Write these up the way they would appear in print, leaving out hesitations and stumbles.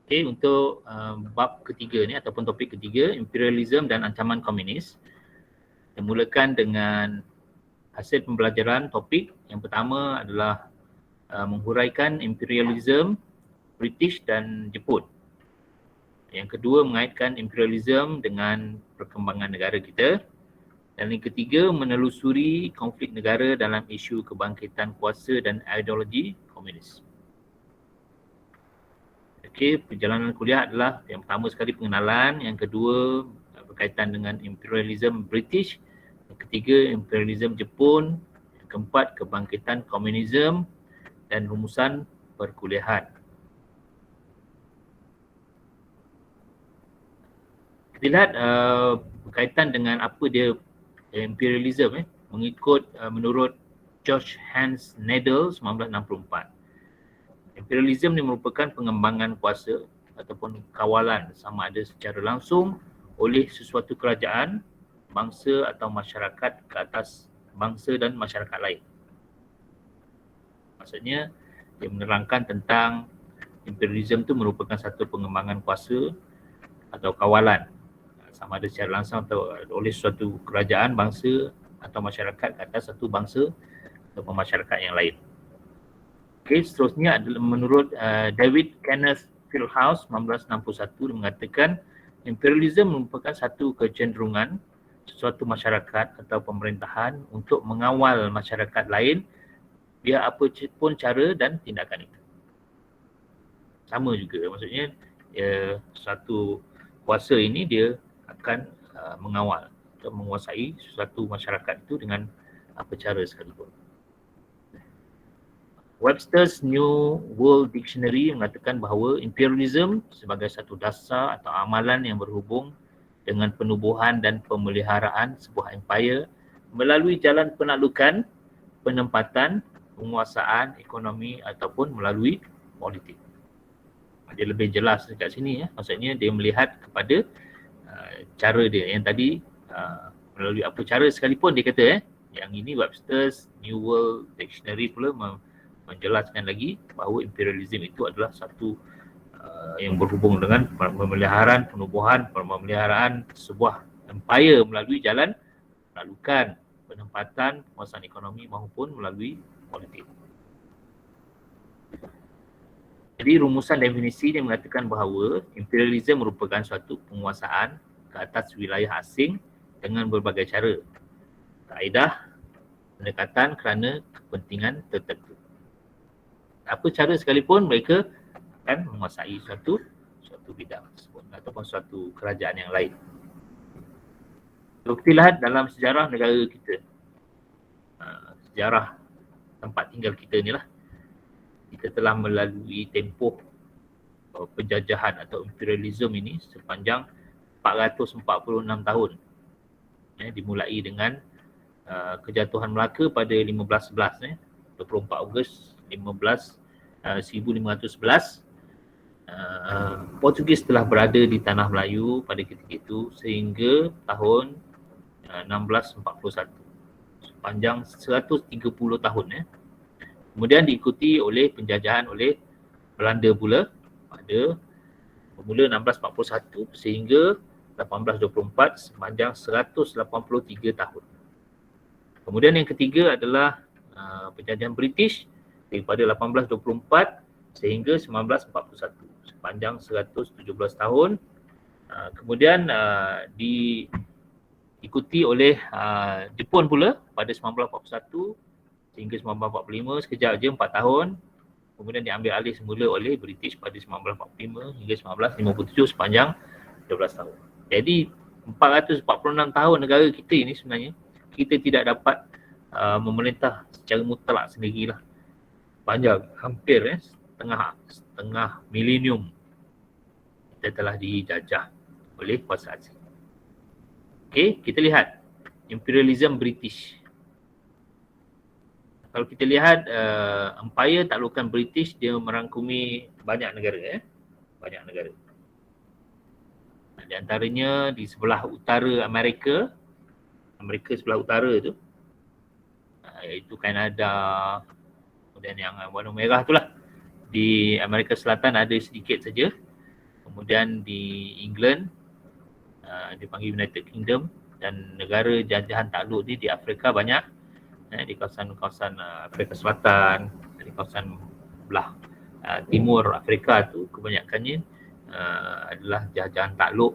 Okey, untuk bab ketiga ni ataupun topik ketiga, imperialism dan ancaman komunis. Kita mulakan dengan hasil pembelajaran topik. Yang pertama adalah menghuraikan imperialism British dan Jepun. Yang kedua mengaitkan imperialism dengan perkembangan negara kita. Dan yang ketiga menelusuri konflik negara dalam isu kebangkitan kuasa dan ideologi komunis. Okey, perjalanan kuliah adalah yang pertama sekali pengenalan, yang kedua berkaitan dengan imperialism British, yang ketiga imperialism Jepun, yang keempat kebangkitan komunisme dan rumusan perkuliahan. Kita lihat berkaitan dengan apa dia imperialism mengikut menurut George Hans Nadel 1964. Imperialism ni merupakan pengembangan kuasa ataupun kawalan sama ada secara langsung oleh sesuatu kerajaan, bangsa atau masyarakat ke atas bangsa dan masyarakat lain. Maksudnya dia menerangkan tentang imperialism tu merupakan satu pengembangan kuasa atau kawalan sama ada secara langsung atau oleh suatu kerajaan, bangsa atau masyarakat ke atas satu bangsa atau masyarakat yang lain. Okay, seterusnya adalah menurut David Kenneth Fieldhouse 1961 mengatakan imperialism merupakan satu kecenderungan suatu masyarakat atau pemerintahan untuk mengawal masyarakat lain biar apa pun cara dan tindakan itu. Sama juga, maksudnya suatu kuasa ini dia akan mengawal atau menguasai suatu masyarakat itu dengan apa cara sekalipun. Webster's New World Dictionary mengatakan bahawa imperialism sebagai satu dasar atau amalan yang berhubung dengan penubuhan dan pemeliharaan sebuah empire melalui jalan penaklukan, penempatan, penguasaan ekonomi ataupun melalui politik. Dia lebih jelas dekat sini ya. Maksudnya dia melihat kepada cara dia yang tadi melalui apa cara sekalipun dia kata yang ini Webster's New World Dictionary pula menjelaskan lagi bahawa imperialism itu adalah satu yang berhubung dengan pemeliharaan, penubuhan, pemeliharaan sebuah empire melalui jalan penaklukan, penempatan, penguasaan ekonomi maupun melalui politik. Jadi rumusan definisi dia mengatakan bahawa imperialism merupakan suatu penguasaan ke atas wilayah asing dengan berbagai cara, kaedah, pendekatan kerana kepentingan tertentu. Apa cara sekalipun mereka akan menguasai suatu bidang tersebut ataupun suatu kerajaan yang lain. So, kita lihat dalam sejarah negara kita, sejarah tempat tinggal kita ni lah, kita telah melalui tempoh penjajahan atau imperialism ini sepanjang 446 tahun. Dimulai dengan kejatuhan Melaka pada 1511, 24 Ogos 1511. Portugis telah berada di tanah Melayu pada ketika itu sehingga tahun 1641, sepanjang 130 tahun. Kemudian diikuti oleh penjajahan oleh Belanda pula pada bermula 1641 sehingga 1824, sepanjang 183 tahun. Kemudian yang ketiga adalah penjajahan British daripada 1824 sehingga 1941, sepanjang 117 tahun. Kemudian diikuti oleh Jepun pula pada 1941 sehingga 1945, sekejap je 4 tahun. Kemudian diambil alih semula oleh British pada 1945 hingga 1957, sepanjang 12 tahun. Jadi 446 tahun negara kita ini sebenarnya kita tidak dapat memerintah secara mutlak sendirilah. Panjang, hampir setengah milenium kita telah dijajah oleh kuasa asing. Okey, kita lihat imperialism British. Kalau kita lihat empire taklukan British, dia merangkumi banyak negara. Banyak negara. Di antaranya di sebelah utara Amerika sebelah utara tu, iaitu Kanada, kemudian yang warna merah itulah. Di Amerika Selatan ada sedikit saja, kemudian di England dipanggil United Kingdom, dan negara jajahan takluk ni di Afrika banyak, di kawasan-kawasan Afrika Selatan, di kawasan belah timur Afrika tu kebanyakannya adalah jajahan takluk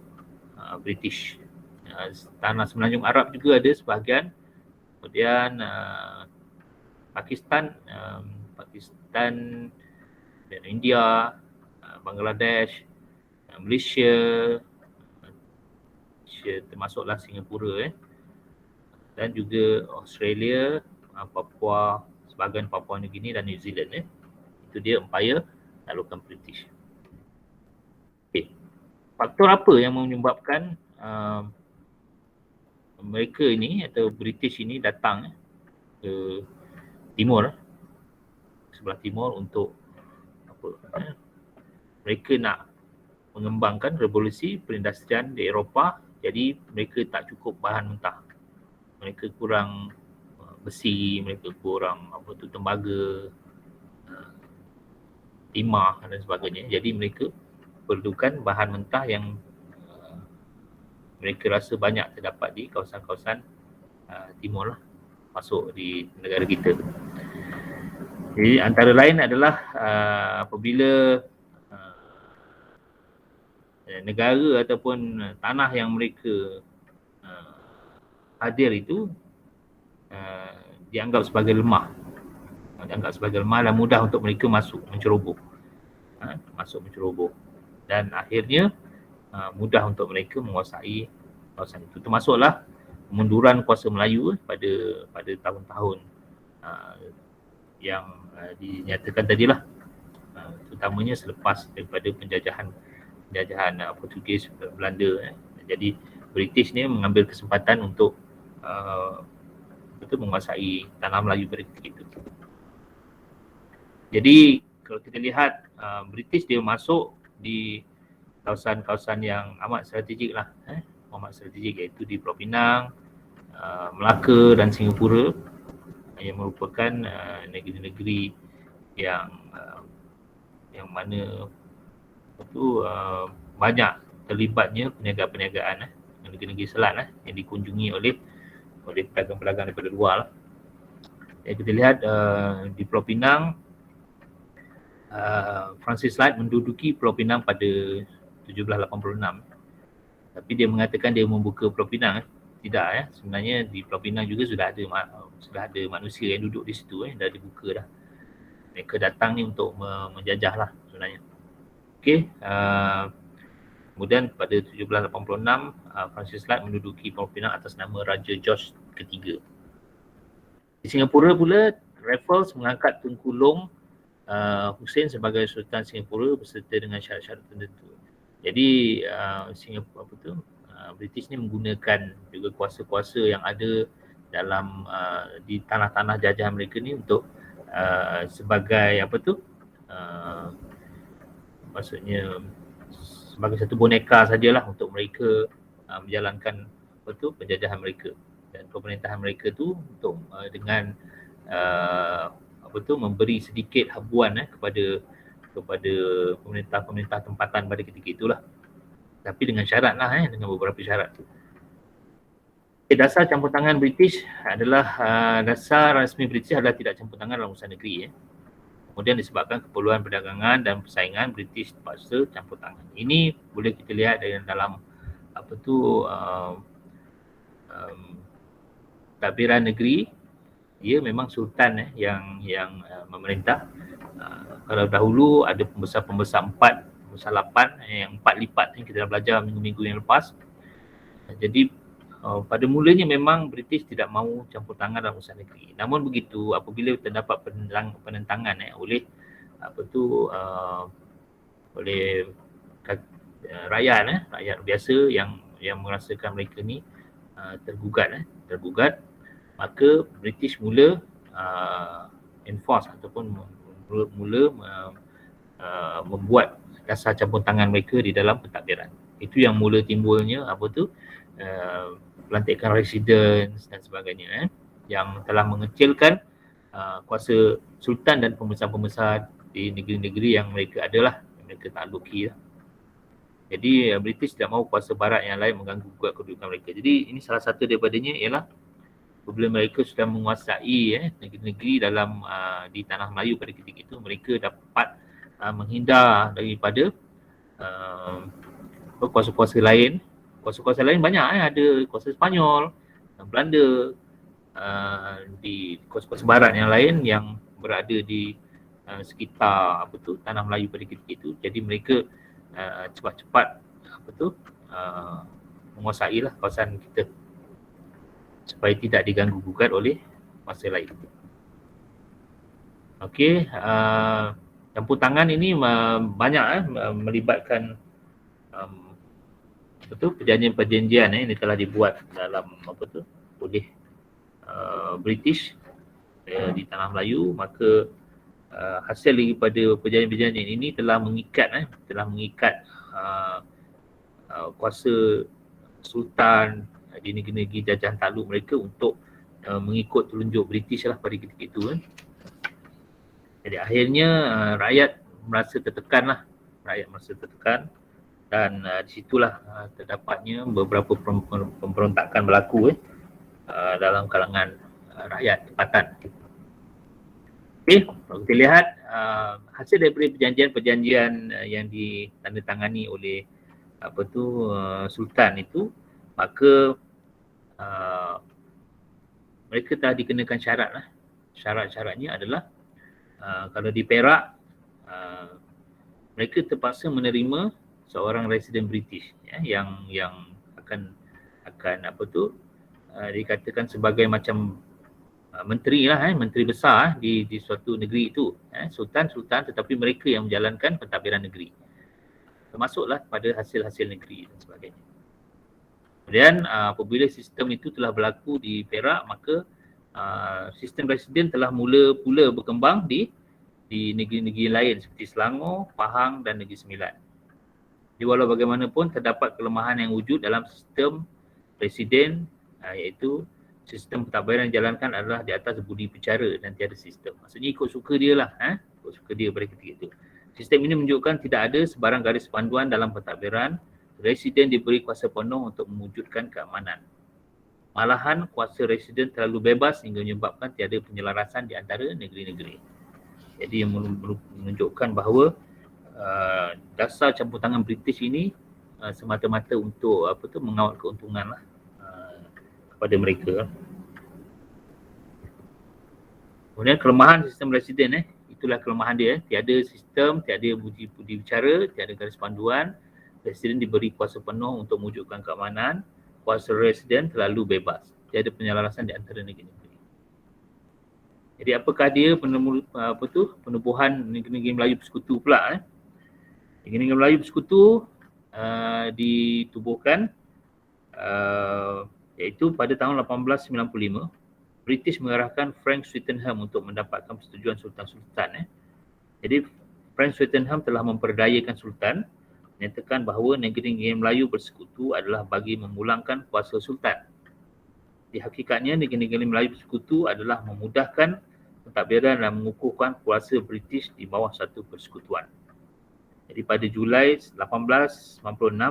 British. Tanah Semenanjung Arab juga ada sebahagian, kemudian Pakistan dan India, Bangladesh, Malaysia, termasuklah Singapura, dan juga Australia, Papua, sebahagian Papua New Guinea dan New Zealand. Itu dia empire taklukan British. Okay. Faktor apa yang menyebabkan mereka ini atau British ini datang ke timur, sebelah timur untuk apa? Mereka nak mengembangkan revolusi perindustrian di Eropah, jadi mereka tak cukup bahan mentah. Mereka kurang besi, mereka kurang tembaga, timah dan sebagainya. Jadi mereka perlukan bahan mentah yang mereka rasa banyak terdapat di kawasan-kawasan timur masuk di negara kita. Jadi antara lain adalah apabila negara ataupun tanah yang mereka hadir itu dianggap sebagai lemah. Dan mudah untuk mereka menceroboh. Dan akhirnya mudah untuk mereka menguasai kawasan itu. Termasuklah kemunduran kuasa Melayu pada tahun-tahun yang dinyatakan tadilah, terutamanya selepas daripada penjajahan Portugis, Belanda. Jadi British ni mengambil kesempatan untuk menguasai tanah Melayu mereka itu. Jadi kalau kita lihat British dia masuk di kawasan-kawasan yang amat strategik lah, iaitu di Pulau Pinang, Melaka dan Singapura, yang merupakan negeri-negeri yang mana itu banyak terlibatnya perniagaan negeri-negeri selat yang dikunjungi oleh pedagang-pedagang daripada luar lah. Jadi kita lihat di Pulau Pinang, Francis Light menduduki Pulau Pinang pada 1786. Tapi dia mengatakan dia membuka Pulau Pinang. Tidak, sebenarnya di Pulau Pinang juga sudah ada manusia yang duduk di situ, dah dibuka dah. Mereka datang ni untuk menjajah lah sebenarnya. Okey, kemudian pada 1786 Francis Light menduduki Pulau Pinang atas nama Raja George ketiga. Di Singapura pula, Raffles mengangkat Tunku Long Hussein sebagai Sultan Singapura beserta dengan syarat-syarat tertentu. Jadi British ni menggunakan juga kuasa-kuasa yang ada dalam di tanah-tanah jajahan mereka ni untuk sebagai maksudnya sebagai satu boneka sajalah untuk mereka menjalankan penjajahan mereka. Dan pemerintahan mereka tu untuk dengan memberi sedikit habuan kepada pemerintah-pemerintah tempatan pada ketika itulah. Tapi dengan syarat lah, dengan beberapa syarat. Dasar campur tangan British adalah dasar rasmi British adalah tidak campur tangan dalam urusan negeri. Kemudian disebabkan keperluan perdagangan dan persaingan, British terpaksa campur tangan. Ini boleh kita lihat dalam tadbiran negeri. Dia memang sultan yang memerintah. Kalau dahulu ada pembesar-pembesar 4, pembesar 8, yang 4 lipat yang kita dah belajar minggu-minggu yang lepas. Jadi pada mulanya memang British tidak mahu campur tangan dalam urusan negeri. Namun begitu, apabila terdapat penentangan oleh oleh rakyat biasa yang merasakan mereka ni tergugat, maka British mula enforce ataupun mula membuat dasar campur tangan mereka di dalam pentadbiran. Itu yang mula timbulnya pelantikan residence dan sebagainya, yang telah mengecilkan kuasa sultan dan pembesar-pembesar di negeri-negeri yang mereka adalah, mereka takluki lah. Jadi British tidak mahu kuasa barat yang lain mengganggu gugat kedudukan mereka. Jadi ini salah satu daripadanya ialah apabila mereka sudah menguasai negeri-negeri dalam di tanah Melayu pada ketika itu, mereka dapat menghindar daripada kuasa-kuasa lain. Kuasa-kuasa lain banyak, ada kuasa Sepanyol, Belanda, di kuasa-kuasa barat yang lain yang berada di sekitar tanah Melayu pada ketika itu. Jadi mereka cepat-cepat menguasailah kawasan kita supaya tidak diganggu gugat oleh kuasa lain. Okey, campur tangan ini banyak melibatkan perjanjian-perjanjian ini telah dibuat dalam oleh British di tanah Melayu. Maka hasil daripada perjanjian-perjanjian ini telah mengikat kuasa sultan di negeri-negeri jajahan takluk mereka untuk mengikut telunjuk British lah pada ketika itu kan. Jadi akhirnya rakyat merasa tertekan dan disitulah terdapatnya beberapa pemberontakan berlaku dalam kalangan rakyat tempatan. Okey, kalau kita lihat hasil daripada perjanjian-perjanjian yang ditandatangani oleh sultan itu, maka mereka telah dikenakan syarat lah. Syarat-syaratnya adalah kalau di Perak mereka terpaksa menerima seorang resident British yang akan dikatakan sebagai macam menteri lah, menteri besar di suatu negeri itu, sultan tetapi mereka yang menjalankan pentadbiran negeri, termasuklah pada hasil-hasil negeri dan sebagainya. Kemudian apabila sistem itu telah berlaku di Perak, maka sistem residen telah mula berkembang di negeri-negeri lain seperti Selangor, Pahang dan Negeri Sembilan. Jadi walau bagaimanapun terdapat kelemahan yang wujud dalam sistem residen, iaitu sistem pentadbiran yang dijalankan adalah di atas budi pecara dan tiada sistem. Maksudnya ikut suka dia lah, ikut suka dia pada ketika itu. Sistem ini menunjukkan tidak ada sebarang garis panduan dalam pentadbiran. Residen diberi kuasa penuh untuk mewujudkan keamanan. Malahan kuasa residen terlalu bebas hingga menyebabkan tiada penyelarasan di antara negeri-negeri. Jadi yang menunjukkan bahawa dasar campur tangan British ini semata-mata untuk mengawal keuntungan lah kepada mereka. Kemudian kelemahan sistem residen itulah kelemahan dia. Tiada sistem, tiada budi bicara, tiada garis panduan. Residen diberi kuasa penuh untuk mewujudkan keamanan. Kuasa residen terlalu bebas. Tiada penyelarasan di antara negeri-negeri. Jadi apakah dia penubuhan negeri-negeri Melayu Persekutu pula? Negeri-negeri Melayu Persekutu ditubuhkan iaitu pada tahun 1895. British mengarahkan Frank Swettenham untuk mendapatkan persetujuan sultan-sultan. Jadi Frank Swettenham telah memperdayakan sultan, menyatakan bahawa negeri-negeri Melayu Bersekutu adalah bagi memulangkan kuasa sultan. Di hakikatnya negeri-negeri Melayu Bersekutu adalah memudahkan pentadbiran dan mengukuhkan kuasa British di bawah satu persekutuan. Jadi pada Julai 1896,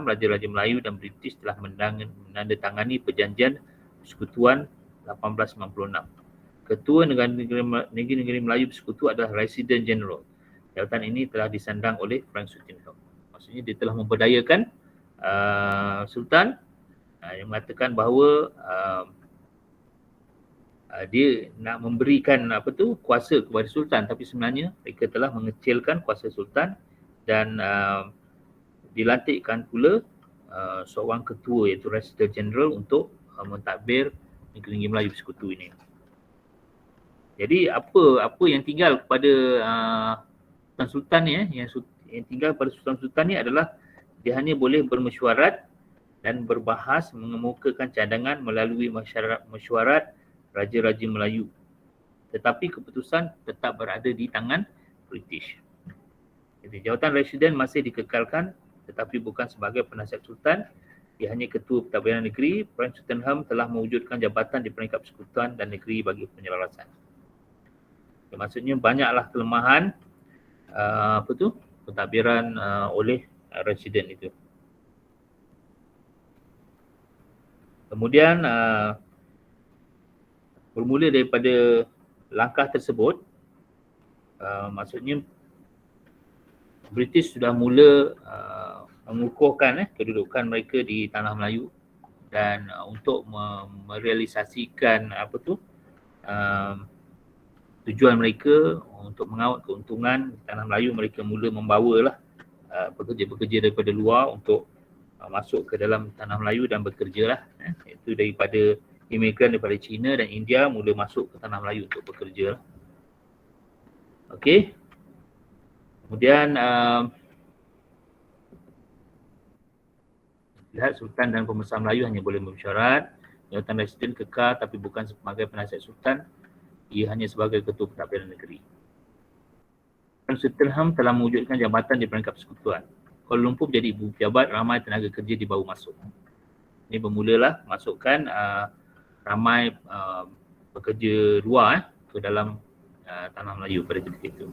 Raja-Raja Melayu dan British telah menandatangani perjanjian Persekutuan 1896. Ketua negeri-negeri Melayu Bersekutu adalah Resident General. Jabatan ini telah disandang oleh Frank Swettenham. Maksudnya dia telah memperdayakan sultan yang mengatakan bahawa dia nak memberikan kuasa kepada sultan, tapi sebenarnya mereka telah mengecilkan kuasa sultan dan dilantikkan pula seorang ketua iaitu Resident General untuk mentadbir negeri-negeri Melayu Bersekutu ini. Jadi apa yang tinggal kepada sultan ni yang tinggal pada sultan-sultan ni adalah dia hanya boleh bermesyuarat dan berbahas mengemukakan cadangan melalui mesyuarat Raja-Raja Melayu. Tetapi keputusan tetap berada di tangan British. Jadi jawatan residen masih dikekalkan tetapi bukan sebagai penasihat sultan. Dia hanya ketua pentadbiran negeri. Frank Swettenham telah mewujudkan jabatan di peringkat persekutuan dan negeri bagi penyelarasan. Maksudnya banyaklah kelemahan pentadbiran oleh residen itu. Kemudian bermula daripada langkah tersebut, maksudnya British sudah mula mengukuhkan kedudukan mereka di tanah Melayu, dan untuk merealisasikan tujuan mereka untuk mengawal keuntungan di tanah Melayu, mereka mula membawalah pekerja-pekerja daripada luar untuk masuk ke dalam tanah Melayu dan bekerja lah. Itu daripada imigran daripada China dan India mula masuk ke tanah Melayu untuk bekerja lah. Okey. Kemudian lihat Sultan dan Pembesar Melayu hanya boleh memersyarat. Jawatan Residen kekal tapi bukan sebagai penasihat Sultan, ia hanya sebagai ketua pentadbiran negeri. Suttenham telah mewujudkan jabatan di peringkat persekutuan. Kuala Lumpur menjadi ibu pejabat, ramai tenaga kerja dibawa masuk. Ini bermulalah masukkan ramai pekerja luar ke dalam tanah Melayu pada ketika itu.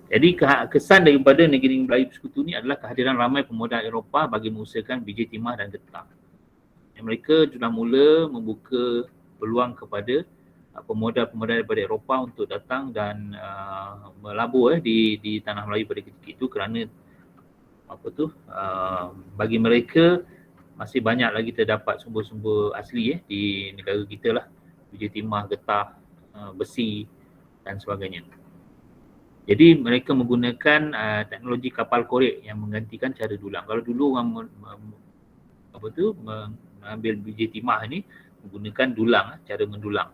Jadi kesan daripada negeri Melayu Persekutu ni adalah kehadiran ramai pemodal Eropah bagi mengusahakan biji timah dan getah. Mereka sudah mula membuka peluang kepada pemodal-pemodal daripada Eropah untuk datang dan melabur di tanah Melayu pada ketika itu, kerana bagi mereka masih banyak lagi terdapat sumber-sumber asli di negara kita lah, biji timah, getah, besi dan sebagainya. Jadi mereka menggunakan teknologi kapal korek yang menggantikan cara dulang. Kalau dulu orang mengambil biji timah ni menggunakan dulang, cara mendulang.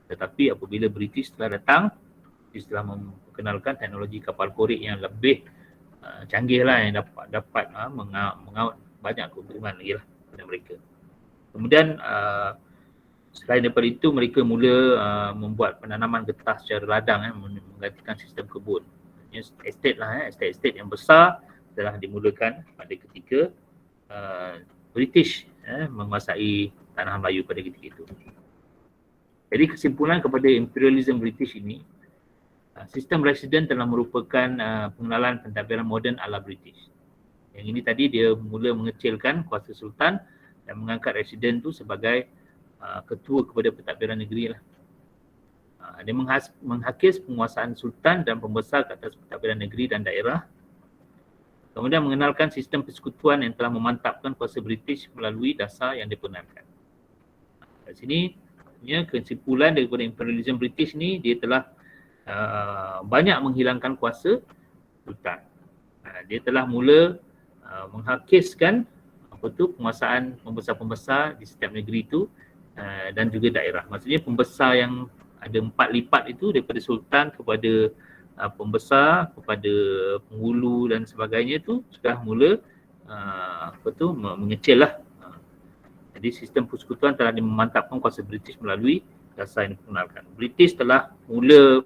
Tetapi apabila British telah datang, British telah memperkenalkan teknologi kapal korek yang lebih canggih lah, yang dapat mengawal banyak keuntungan lagi lah pada mereka. Kemudian selain daripada itu, mereka mula membuat penanaman getah secara ladang, menggantikan sistem kebun. Estate lah, estate yang besar telah dimulakan pada ketika British menguasai tanah Melayu pada ketika itu. Jadi kesimpulan kepada imperialism British ini, sistem residen telah merupakan pengenalan pentadbiran moden ala British. Yang ini tadi dia mula mengecilkan kuasa sultan dan mengangkat residen tu sebagai ketua kepada pentadbiran negeri lah. Dia menghakis penguasaan sultan dan pembesar ke atas pentadbiran negeri dan daerah. Kemudian mengenalkan sistem persekutuan yang telah memantapkan kuasa British melalui dasar yang dibenarkan. Kat sini kesimpulan daripada imperialism British ni, dia telah banyak menghilangkan kuasa sultan. Dia telah mula menghakiskan penguasaan pembesar-pembesar di setiap negeri itu dan juga daerah. Maksudnya pembesar yang ada 4 lipat itu, daripada sultan kepada pembesar, kepada penghulu dan sebagainya itu sudah mula mengecil lah. Jadi sistem persekutuan telah memantapkan kuasa British melalui dasar yang diperkenalkan. British telah mula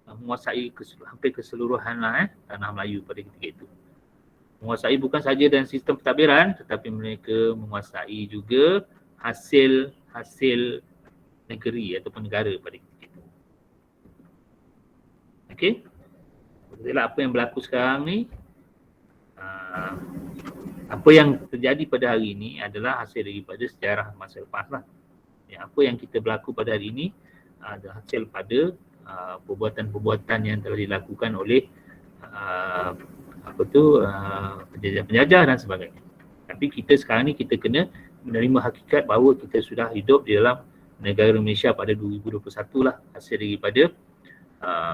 menguasai hampir keseluruhan tanah Melayu pada ketika itu. Menguasai bukan saja dan sistem pentadbiran, tetapi mereka menguasai juga hasil negeri ataupun negara pada ketika itu. Okey. Itulah apa yang berlaku sekarang ni. Apa yang terjadi pada hari ini adalah hasil daripada sejarah masa lepas lah. Apa yang kita berlaku pada hari ini adalah hasil pada perbuatan-perbuatan yang telah dilakukan oleh penjajah dan sebagainya. Tapi kita sekarang ni kita kena menerima hakikat bahawa kita sudah hidup di dalam negara Malaysia pada 2021 lah, hasil daripada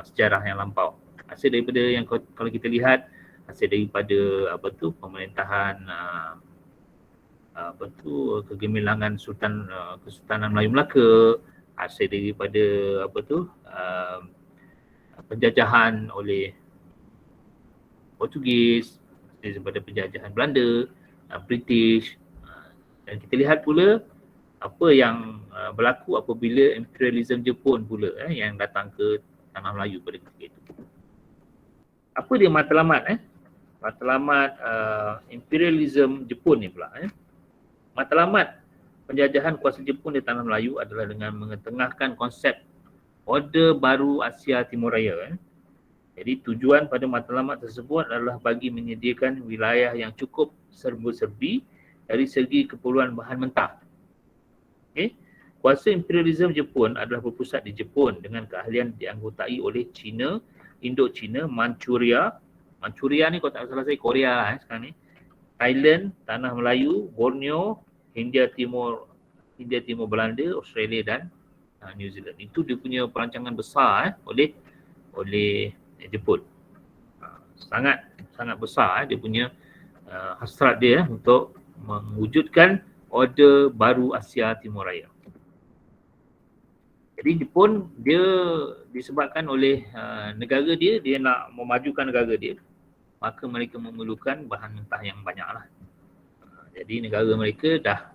sejarah yang lampau. Hasil daripada yang kalau kita lihat, hasil daripada pemerintahan kegemilangan Kesultanan Melayu Melaka, hasil daripada penjajahan oleh Portugis, daripada penjajahan Belanda, British, dan kita lihat pula apa yang berlaku apabila imperialism Jepun pula yang datang ke tanah Melayu pada ketika itu. Apa dia matlamat matlamat imperialism Jepun ni pula matlamat penjajahan kuasa Jepun di tanah Melayu adalah dengan mengetengahkan konsep Orde Baru Asia Timur Raya. Jadi tujuan pada matlamat tersebut adalah bagi menyediakan wilayah yang cukup serba-serbi dari segi keperluan bahan mentah. Okay. Kuasa imperialisme Jepun adalah berpusat di Jepun dengan keahlian dianggotai oleh China, Indochina, Manchuria. Manchuria ni kalau tak salah saya Korea lah sekarang ni. Thailand, Tanah Melayu, Borneo, Hindia Timur Belanda, Australia dan New Zealand. Itu dia punya perancangan besar oleh Jepun. Sangat besar dia punya hasrat dia untuk mewujudkan order baru Asia Timur Raya. Jadi Jepun dia disebabkan oleh negara dia nak memajukan negara dia, maka mereka memerlukan bahan mentah yang banyak lah. Jadi negara mereka dah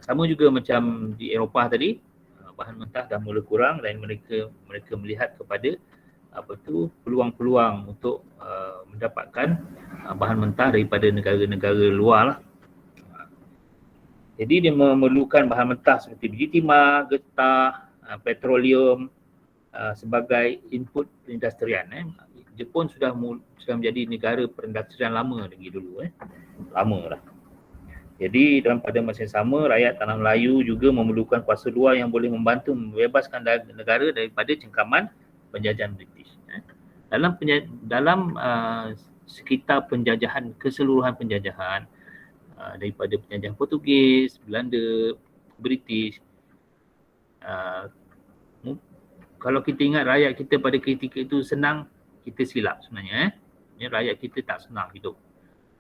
sama juga macam di Eropah tadi, bahan mentah dah mula kurang dan mereka melihat kepada peluang-peluang untuk mendapatkan bahan mentah daripada negara-negara luar lah. Jadi dia memerlukan bahan mentah seperti biji timah, getah, petroleum sebagai input perindustrian. Jepun sudah menjadi negara perindustrian lama lagi dulu. Lama lah. Jadi pada masa yang sama, rakyat Tanah Melayu juga memerlukan kuasa luar yang boleh membantu membebaskan negara daripada cengkaman penjajahan British. Dalam sekitar penjajahan, keseluruhan penjajahan daripada penjajahan Portugis, Belanda, British, kalau kita ingat rakyat kita pada ketika itu senang, kita silap sebenarnya. Rakyat kita tak senang hidup.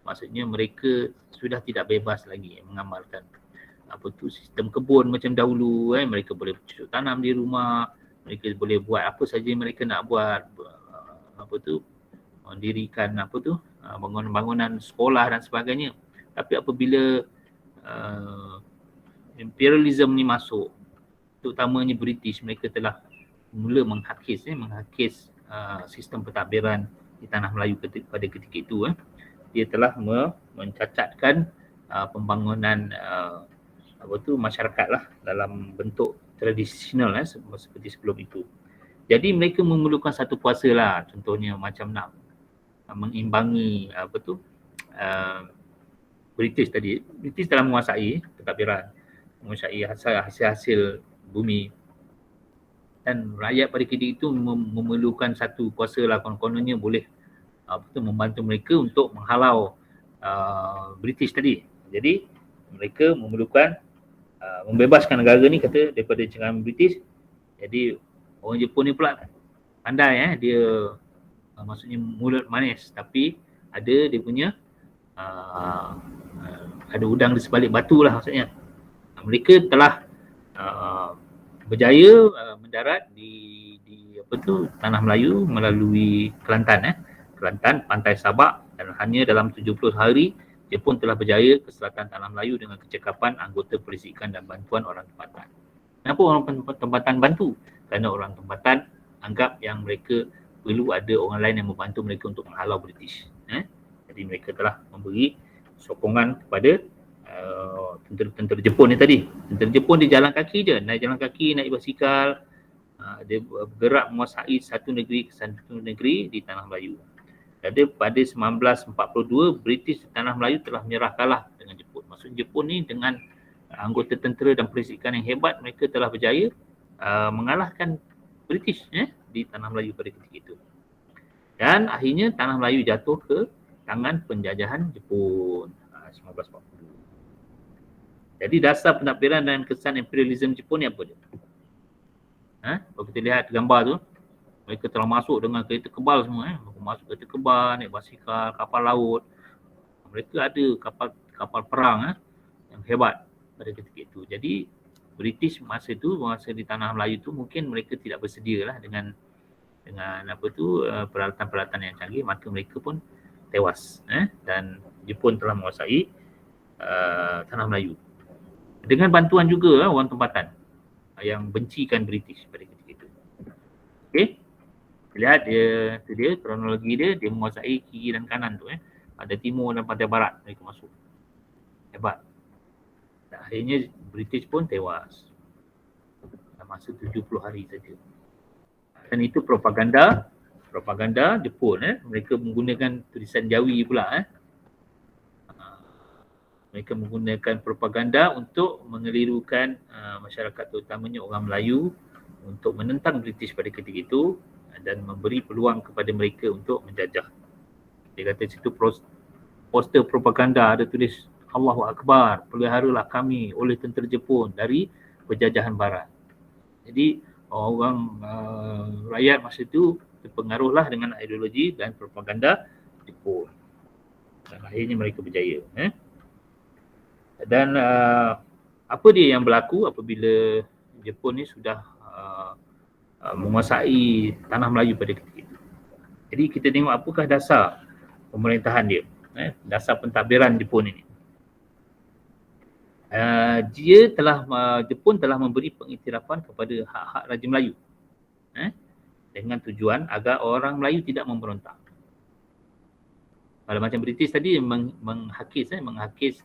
Maksudnya mereka sudah tidak bebas lagi mengamalkan sistem kebun macam dahulu. Mereka boleh bercocok tanam di rumah, mereka boleh buat apa saja mereka nak buat, mendirikan bangunan sekolah dan sebagainya. Tapi apabila imperialism ni masuk, terutamanya British, mereka telah mula menghakis sistem pentadbiran di Tanah Melayu pada ketika itu. Dia telah mencacatkan pembangunan masyarakat lah dalam bentuk tradisional seperti sebelum itu. Jadi mereka memerlukan satu kuasa lah, contohnya macam nak mengimbangi British tadi. British telah menguasai pentadbiran, menguasai hasil-hasil bumi, dan rakyat pada ketika itu memerlukan satu kuasa lah, kononnya boleh membantu mereka untuk menghalau British tadi. Jadi mereka memerlukan membebaskan negara ni kata daripada cengkaman British. Jadi orang Jepun ni pula pandai, dia maksudnya mulut manis tapi ada dia punya ada udang di sebalik batu lah maksudnya. Mereka telah berjaya mendarat di Tanah Melayu melalui Kelantan, Pantai Sabak, dan hanya dalam 70 hari Jepun telah berjaya ke selatan Tanah Melayu dengan kecekapan anggota perisikan dan bantuan orang tempatan. Kenapa orang tempatan bantu? Kerana orang tempatan anggap yang mereka perlu ada orang lain yang membantu mereka untuk menghalau British. Jadi mereka telah memberi sokongan kepada tentera Jepun ni tadi. Tentera Jepun dia jalan kaki je, naik basikal, dia bergerak menguasai satu negeri ke satu negeri di Tanah Melayu. Jadi pada 1942 British di Tanah Melayu telah menyerah kalah dengan Jepun. Maksud Jepun ni dengan anggota tentera dan perisikan yang hebat, mereka telah berjaya mengalahkan British di Tanah Melayu pada ketika itu. Dan akhirnya Tanah Melayu jatuh ke tangan penjajahan Jepun 1940. Jadi dasar pentadbiran dan kesan imperialisme Jepun ni apa dia? Kalau kita lihat gambar tu, mereka telah masuk dengan kereta kebal semua. Masuk kereta kebal, naik basikal, kapal laut. Mereka ada kapal perang yang hebat pada ketika itu. Jadi British masa di Tanah Melayu tu mungkin mereka tidak bersedia lah dengan peralatan-peralatan yang canggih, maka mereka pun tewas. Dan Jepun telah menguasai Tanah Melayu dengan bantuan juga orang tempatan yang bencikan British pada ketika itu. Okey. Lihat dia kronologi dia menguasai kiri dan kanan tu. Ada timur dan pantai barat mereka masuk. Hebat. Dan akhirnya British pun tewas dalam masa 70 hari saja. Dan itu propaganda Jepun. Mereka menggunakan tulisan Jawi pula. Mereka menggunakan propaganda untuk mengelirukan masyarakat, terutamanya orang Melayu, untuk menentang British pada ketika itu dan memberi peluang kepada mereka untuk menjajah. Dia kata situ poster propaganda ada tulis Allahu Akbar, peliharalah kami oleh tentera Jepun dari penjajahan barat. Jadi orang rakyat masa itu terpengaruhlah dengan ideologi dan propaganda Jepun. Dan akhirnya mereka berjaya. Dan apa dia yang berlaku apabila Jepun ni sudah menguasai tanah Melayu pada ketika itu. Jadi kita tengok apakah dasar pemerintahan dia, dasar pentadbiran Jepun ini. Jepun telah memberi pengiktirafan kepada hak-hak Raja Melayu dengan tujuan agar orang Melayu tidak memberontak. Kalau macam British tadi menghakis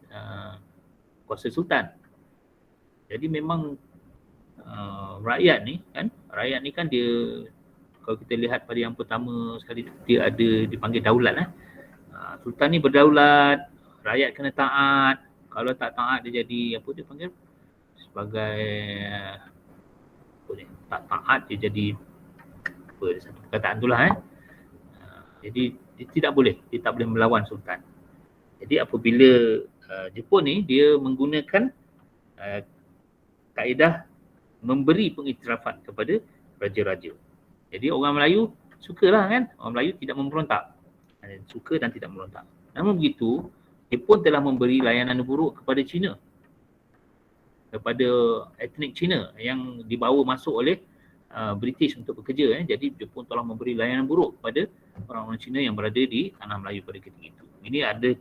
kuasa sultan. Jadi memang rakyat ni kan dia, kalau kita lihat pada yang pertama sekali dia ada dipanggil daulat. Sultan ni berdaulat, rakyat kena taat. Kalau tak taat dia jadi apa dia panggil sebagai tak taat dia jadi apa, satu perkataan itulah jadi dia tak boleh melawan sultan. Jadi apabila Jepun ni dia menggunakan kaedah memberi pengiktirafan kepada raja-raja. Jadi orang Melayu sukalah kan, orang Melayu tidak memberontak. Suka dan tidak memberontak. Namun begitu, Jepun telah memberi layanan buruk kepada China. Kepada etnik China yang dibawa masuk oleh British untuk bekerja. Jadi Jepun telah memberi layanan buruk kepada orang-orang China yang berada di tanah Melayu pada ketika itu. Ini ada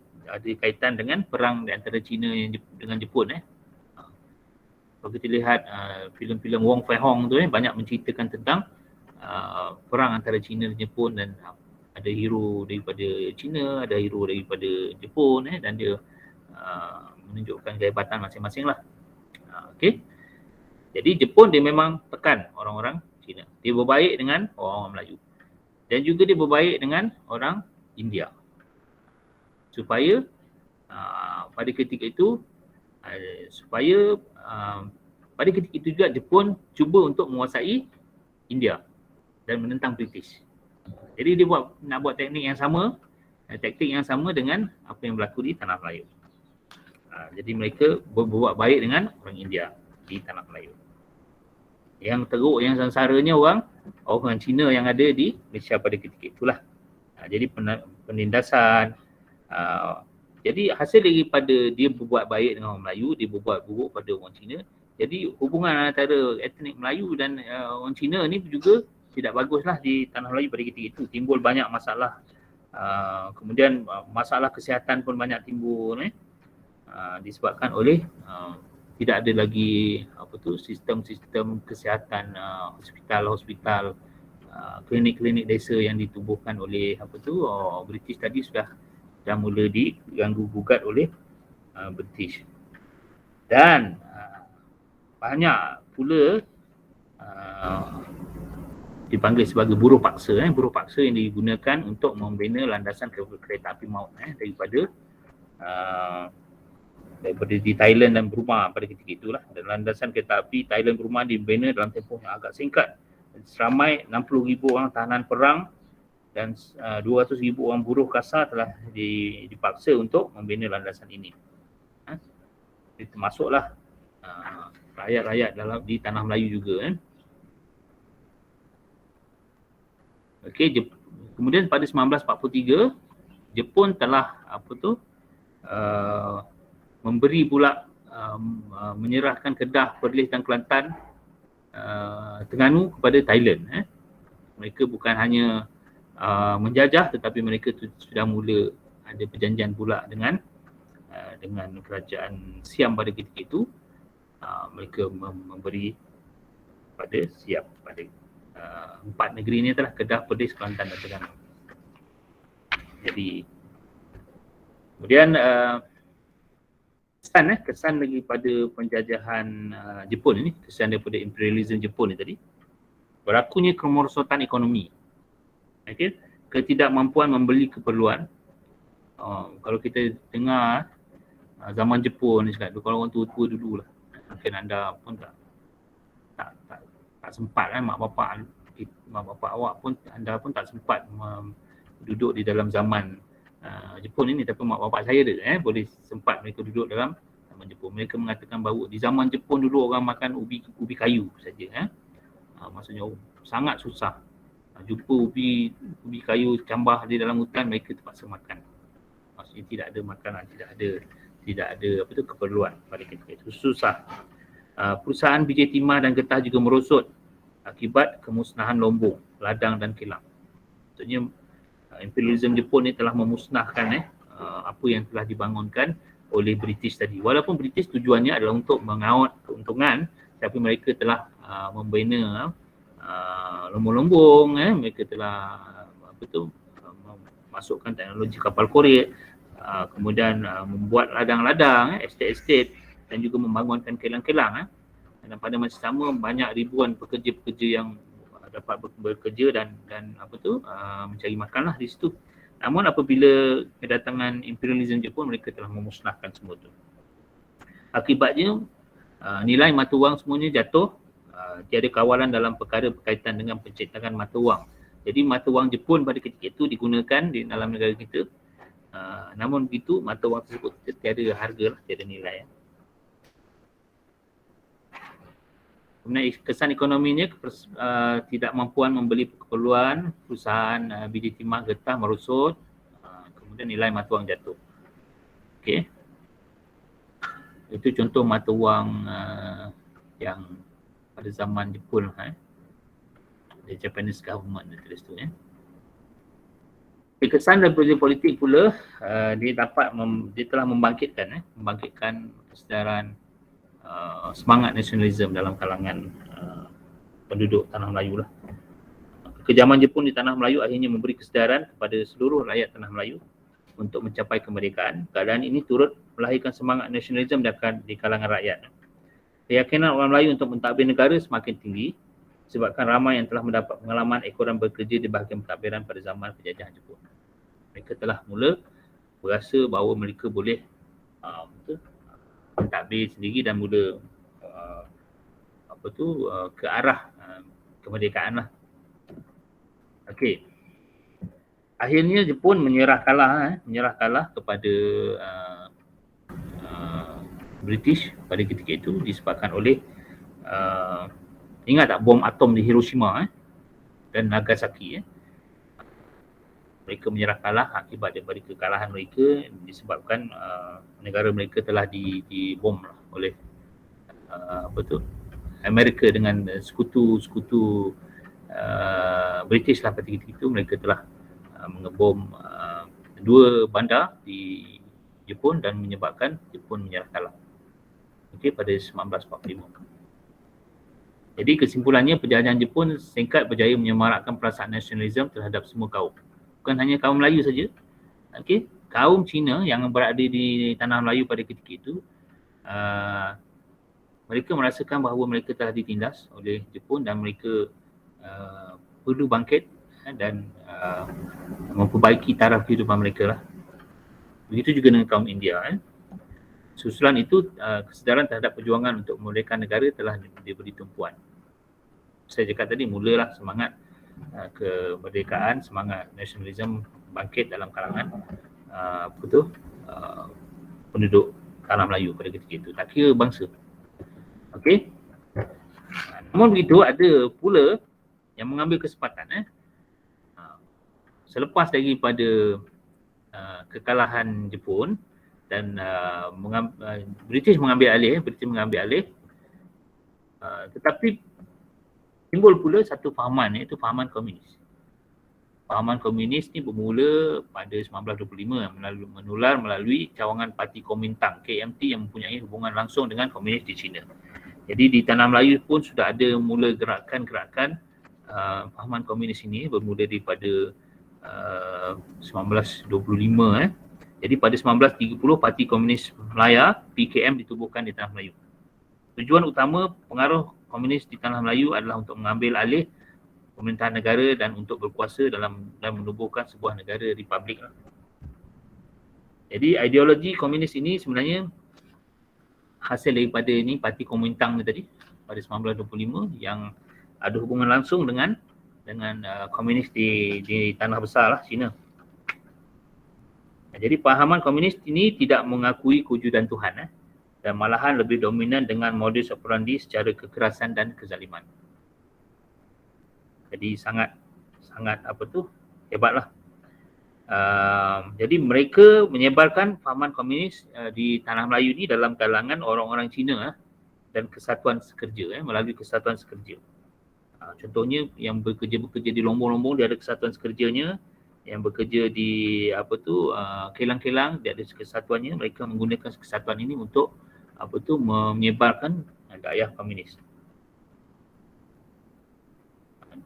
kaitan dengan perang di antara China dengan Jepun. Kalau kita lihat filem-filem Wong Fei Hong tu banyak menceritakan tentang perang antara China dan Jepun, dan ada hero daripada China, ada hero daripada Jepun dan dia menunjukkan kehebatan masing-masing lah. Okey. Jadi Jepun dia memang tekan orang-orang China. Dia berbaik dengan orang-orang Melayu. Dan juga dia berbaik dengan orang India. Supaya pada ketika itu pada ketika itu juga Jepun cuba untuk menguasai India dan menentang British. Jadi dia nak buat taktik yang sama dengan apa yang berlaku di tanah Melayu. Jadi mereka berbuat baik dengan orang India di tanah Melayu. Yang teruk, yang sengsaranya orang Cina yang ada di Malaysia pada ketika itulah. Jadi penindasan. Jadi hasil daripada dia berbuat baik dengan orang Melayu, dia berbuat buruk pada orang Cina. Jadi hubungan antara etnik Melayu dan orang Cina ni juga tidak baguslah di tanah Melayu pada ketika itu. Timbul banyak masalah. Kemudian masalah kesihatan pun banyak timbul disebabkan oleh tidak ada lagi sistem kesihatan, hospital, klinik-klinik desa yang ditubuhkan oleh British tadi sudah mula diganggu gugat oleh British. Dan banyak pula dipanggil sebagai buruh paksa. Buruh paksa yang digunakan untuk membina landasan kereta api maut daripada di Thailand dan Burma pada ketika itulah. Dan landasan kereta api Thailand Burma dibina dalam tempoh yang agak singkat. Seramai 60,000 orang tahanan perang dan 200,000 orang buruh kasar telah dipaksa untuk membina landasan ini. Termasuklah rakyat-rakyat di tanah Melayu juga. Okey, kemudian pada 1943 Jepun telah memberi pula menyerahkan Kedah, Perlis dan Kelantan, Terengganu kepada Thailand. Mereka bukan hanya menjajah, tetapi mereka sudah mula ada perjanjian pula dengan kerajaan Siam pada ketika itu. Mereka memberi pada Siam pada 4 negeri ni telah Kedah, Perlis, Kelantan dan Terengganu. Jadi kemudian kesan daripada penjajahan Jepun ini, kesan daripada imperialism Jepun ni tadi, berlakunya kemerosotan ekonomi. Ketidakmampuan membeli keperluan. Kalau kita dengar zaman Jepun ni cakap, kalau orang tua-tua dulu lah, mungkin anda pun tak sempat kan, mak bapak awak pun, anda pun tak sempat duduk di dalam zaman Jepun ini, tapi mak bapak saya boleh sempat mereka duduk dalam zaman Jepun. Mereka mengatakan bahawa di zaman Jepun dulu orang makan ubi kayu saja. Maksudnya sangat susah jumpa ubi kayu cambah di dalam hutan, mereka terpaksa makan. Maksudnya tidak ada makanan, tidak ada keperluan pada ketika itu. Susah. Perusahaan biji timah dan getah juga merosot akibat kemusnahan lombong, ladang dan kilang. Maksudnya imperialism Jepun ni telah memusnahkan apa yang telah dibangunkan oleh British tadi. Walaupun British tujuannya adalah untuk mengawal keuntungan, tapi mereka telah membina lombong-lombong, mereka telah masukkan teknologi kapal korek, kemudian membuat ladang-ladang, estate-estate, dan juga membangunkan kilang-kilang. Dan pada masa sama banyak ribuan pekerja-pekerja yang dapat bekerja dan mencari makanlah di situ. Namun apabila kedatangan imperialism Jepun, mereka telah memusnahkan semua itu. Akibatnya nilai mata wang semuanya jatuh, tiada kawalan dalam perkara berkaitan dengan pencetakan mata wang. Jadi mata wang Jepun pada ketika itu digunakan di dalam negara kita. Namun begitu mata wang tersebut tiada harga, tiada nilai. Kemudian kesan ekonominya, tidak mampuan membeli keperluan, perusahaan biji timah getah merosot, kemudian nilai mata wang jatuh. Okey. Itu contoh mata wang yang pada zaman Jepun, the Japanese government tulis tu. Kesan dan politik pula, dia telah membangkitkan kesedaran semangat nasionalisme dalam kalangan penduduk Tanah Melayu lah. Kekejaman Jepun di Tanah Melayu akhirnya memberi kesedaran kepada seluruh rakyat Tanah Melayu untuk mencapai kemerdekaan. Keadaan ini turut melahirkan semangat nasionalisme di kalangan rakyat. Keyakinan orang Melayu untuk mentadbir negara semakin tinggi sebabkan ramai yang telah mendapat pengalaman ekoran bekerja di bahagian pentadbiran pada zaman penjajahan Jepun. Mereka telah mula berasa bahawa mereka boleh mentadbir sendiri dan mula ke arah kemerdekaan lah. Okey. Akhirnya Jepun menyerah kalah kepada British pada ketika itu disebabkan oleh ingat tak bom atom di Hiroshima dan Nagasaki. Mereka menyerah kalah akibat daripada kekalahan mereka disebabkan negara mereka telah dibom oleh Amerika dengan sekutu British lah. Pada ketika itu mereka telah mengebom dua bandar di Jepun dan menyebabkan Jepun menyerah kalah. Okey, pada 1945. Jadi kesimpulannya, penjajahan Jepun singkat berjaya menyemarakkan perasaan nasionalisme terhadap semua kaum. Bukan hanya kaum Melayu saja. Okey, kaum Cina yang berada di Tanah Melayu pada ketika itu, mereka merasakan bahawa mereka telah ditindas oleh Jepun dan mereka perlu bangkit dan memperbaiki taraf kehidupan mereka lah. Begitu juga dengan kaum India. Susulan itu, kesedaran terhadap perjuangan untuk memerdekakan negara telah diberi tumpuan. Saya cakap tadi, mulalah semangat kemerdekaan, semangat nasionalisme bangkit dalam kalangan penduduk Tanah Melayu pada ketika itu. Tak kira bangsa. Okey. Namun begitu, ada pula yang mengambil kesempatan selepas daripada kekalahan Jepun dan British mengambil alih, tetapi timbul pula satu fahaman, iaitu fahaman komunis. Fahaman komunis ni bermula pada 1925 yang menular melalui cawangan Parti Kuomintang KMT yang mempunyai hubungan langsung dengan komunis di China. Jadi di Tanah Melayu pun sudah ada mula gerakan-gerakan fahaman komunis ini bermula daripada 1925. Jadi pada 1930 Parti Komunis Melaya PKM ditubuhkan di Tanah Melayu. Tujuan utama pengaruh komunis di Tanah Melayu adalah untuk mengambil alih pemerintahan negara dan untuk berkuasa dan menubuhkan sebuah negara republik. Jadi ideologi komunis ini sebenarnya hasil daripada ni Parti Kuomintang ni tadi pada 1925 yang ada hubungan langsung dengan komunis di tanah besar lah, China. Jadi pahaman komunis ini tidak mengakui kewujudan Tuhan dan malahan lebih dominan dengan modus operandi secara kekerasan dan kezaliman. Jadi sangat hebatlah. Jadi mereka menyebarkan fahaman komunis di tanah Melayu ni dalam kalangan orang-orang Cina dan kesatuan sekerja melalui kesatuan sekerja. Contohnya yang bekerja di lombong-lombong dia ada kesatuan sekerjanya, yang bekerja di kilang-kilang dia ada kesatuannya. Mereka menggunakan kesatuan ini untuk menyebarkan dakwah komunis.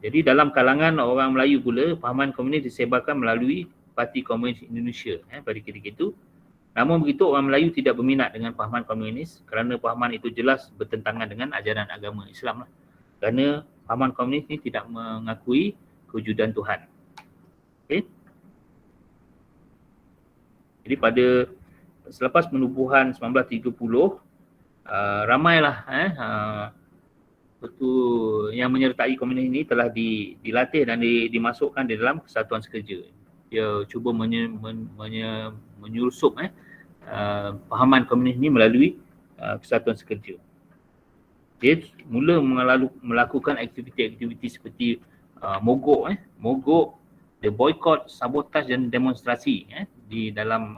Jadi dalam kalangan orang Melayu pula fahaman komunis disebarkan melalui Parti Komunis Indonesia pada ketika itu. Namun begitu orang Melayu tidak berminat dengan fahaman komunis kerana fahaman itu jelas bertentangan dengan ajaran agama Islam lah. Kerana fahaman komunis ini tidak mengakui kewujudan Tuhan. Okay. Jadi pada selepas penubuhan 1930 ramailah yang menyertai komunis ini telah dilatih dan dimasukkan di dalam kesatuan sekerja. Dia cuba menyusup fahaman komunis ini melalui kesatuan sekerja. Dia mula melakukan aktiviti-aktiviti seperti mogok, the boycott, sabotaj dan demonstrasi di dalam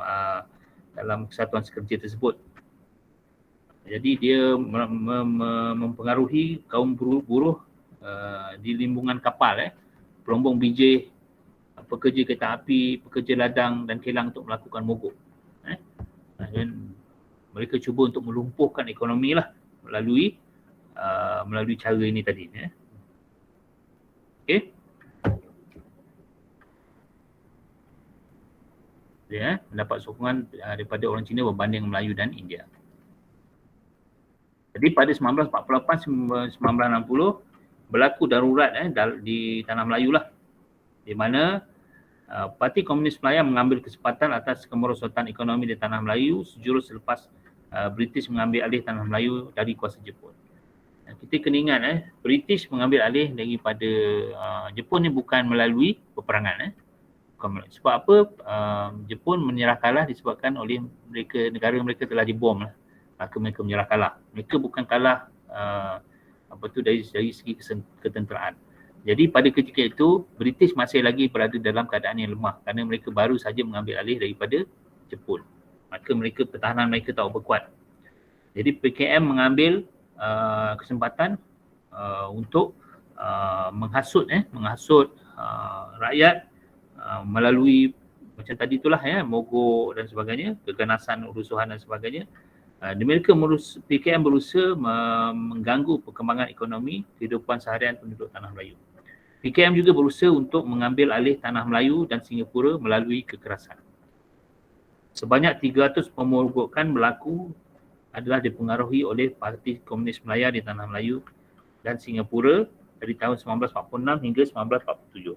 kesatuan sekerja tersebut. Jadi dia mempengaruhi kaum buruh di limbungan kapal, perombong biji, pekerja kereta api, pekerja ladang dan kilang untuk melakukan mogok. Dan mereka cuba untuk melumpuhkan ekonomi lah melalui cara ini tadi. Okey. Dia mendapat sokongan daripada orang Cina berbanding Melayu dan India. Jadi pada 1948-1960 berlaku darurat di tanah Melayu lah, di mana Parti Komunis Melayu mengambil kesempatan atas kemerosotan ekonomi di tanah Melayu sejurus selepas British mengambil alih tanah Melayu dari kuasa Jepun. Kita kena ingat British mengambil alih daripada Jepun ni bukan melalui peperangan. Sebab apa? Jepun menyerah kalah disebabkan oleh negara mereka telah dibom lah. Maka mereka menyerah kalah. Mereka bukan kalah dari segi ketenteraan. Jadi pada ketika itu British masih lagi berada dalam keadaan yang lemah kerana mereka baru saja mengambil alih daripada Jepun. Maka pertahanan mereka tak berkuat. Jadi PKM mengambil kesempatan untuk menghasut rakyat melalui macam tadi itulah mogok dan sebagainya, keganasan rusuhan dan sebagainya. PKM berusaha mengganggu perkembangan ekonomi kehidupan seharian penduduk tanah Melayu. PKM juga berusaha untuk mengambil alih tanah Melayu dan Singapura melalui kekerasan. Sebanyak 300 pemogokan berlaku adalah dipengaruhi oleh Parti Komunis Melayu di tanah Melayu dan Singapura dari tahun 1946 hingga 1947.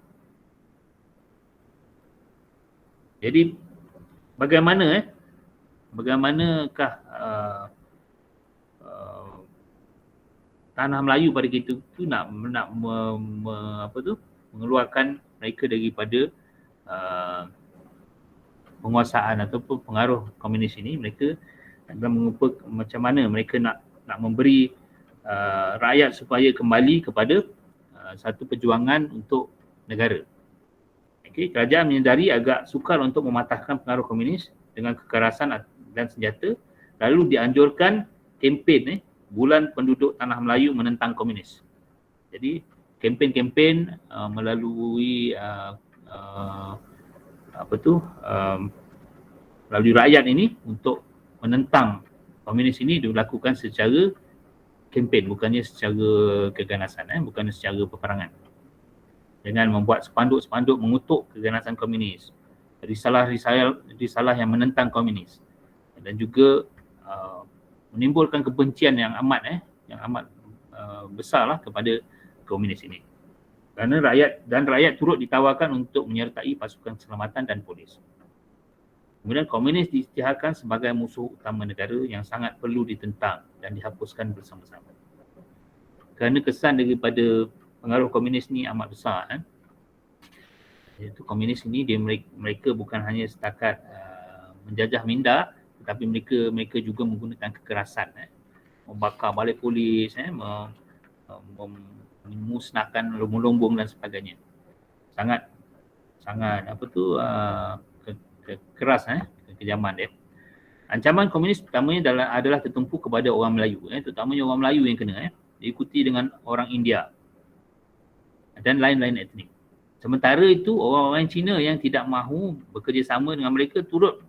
Jadi bagaimanakah tanah Melayu pada ketika itu nak mengeluarkan mereka daripada penguasaan ataupun pengaruh komunis ini. Mereka dalam mengupa macam mana mereka nak memberi rakyat supaya kembali kepada satu perjuangan untuk negara. Okay, kerajaan menyedari agak sukar untuk mematahkan pengaruh komunis dengan kekerasan dan senjata, lalu dianjurkan kempen Bulan Penduduk Tanah Melayu Menentang Komunis. Jadi kempen-kempen melalui melalui rakyat ini untuk menentang komunis ini dilakukan secara kempen, bukannya secara keganasan, bukannya secara peperangan. Dengan membuat spanduk-spanduk mengutuk keganasan komunis, risalah yang menentang komunis, dan juga menimbulkan kebencian yang amat besarlah kepada komunis ini. Kerana rakyat turut ditawarkan untuk menyertai pasukan keselamatan dan polis. Kemudian komunis diisytiharkan sebagai musuh utama negara yang sangat perlu ditentang dan dihapuskan bersama-sama. Kerana kesan daripada pengaruh komunis ni amat besar. Iaitu komunis ini mereka bukan hanya setakat menjajah minda, tetapi mereka juga menggunakan kekerasan, membakar balai polis, memusnahkan lumbung-lumbung dan sebagainya. Sangat keras kekejaman dia. Ancaman komunis pertamanya adalah tertumpu kepada orang Melayu, terutamanya orang Melayu yang kena, diikuti dengan orang India dan lain-lain etnik. Sementara itu orang-orang Cina yang tidak mahu bekerjasama dengan mereka turut